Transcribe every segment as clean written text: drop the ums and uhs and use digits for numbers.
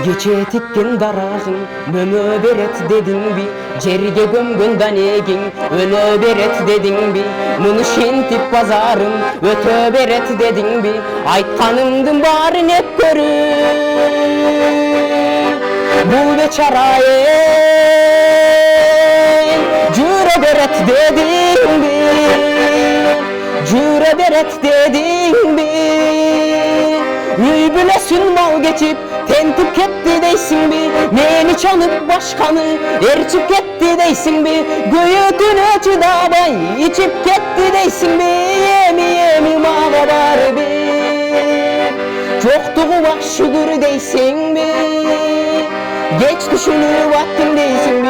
Geçe tikkin darağın mömö beret dedin bi, cerge gömgöndan egin öne beret dedin bi, mını şentip pazarım ötö beret dedin bi, aytkanımdın bari hep görün bu beçarayın cüre beret dedin bi, cüre beret dedin bi, Üybülesin mal geçip tentip ketti deysin bi, meni çanıp başkanı erçip ketti deysin bi, göğütüne çıdabay içip ketti deysin bi, yemi mağa var bi, çoktuğu bak şudur deysin bi, geç düşünür vaktim deysin bi.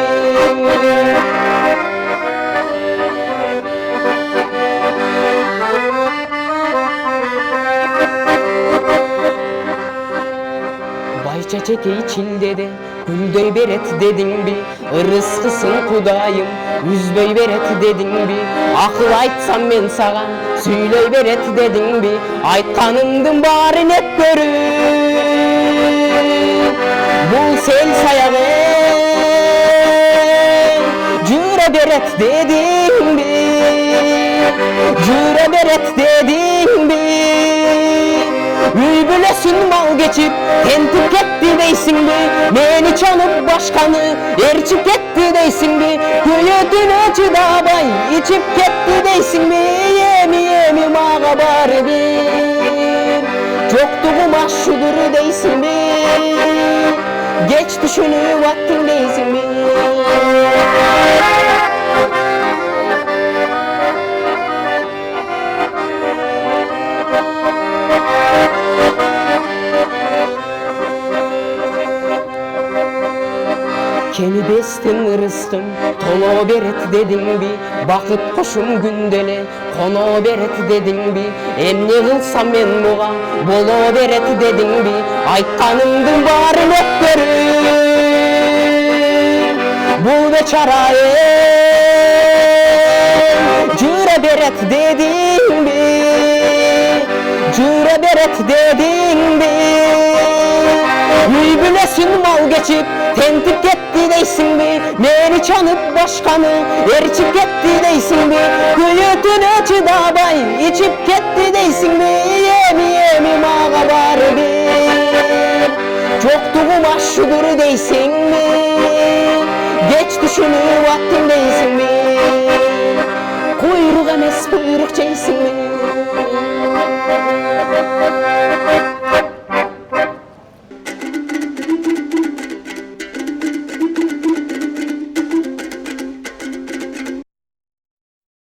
Çeçekeyi çilde de güldöy beret dedin bi, ırıskısın kudayım yüzböy beret dedin bi, akıl aytsam ben sağa süylöy beret dedin bi, aytkanımdın bari hep görün bu sel sayağın cüre beret dedin bi, cüre beret dedin bi, Üybülesin mal geçip tentip ketti deysin bi, meni çanıp başkanı erçip ketti deysin bi, göğütüne çıdabay içip ketti deysin bi, yemi mağa var bi, çoktuğu mahşudur deysin bi, geç düşünü vaktin deysin bi. Keni bestim rızkım, tolo beret dedin bi, bakıp koşum gündele, kono beret dedin bi, emni kılsam ben buğa, bolo beret dedin bi, aytkanımdın bari hep görün bu beçarayın cüre beret dedin bi, cüre beret dedin bi, Üybülesin mal geçip tentip ketti deysin bi, meni çanıp başkanı erçip ketti deysin bi, göğütüne çıdabay içip ketti deysin bi, yemi mağa var bi, çoktuğu mahşudur deysin bi, geç düşünür vaktin deysin bi, kuyruk emes kuyruk çeysin bi.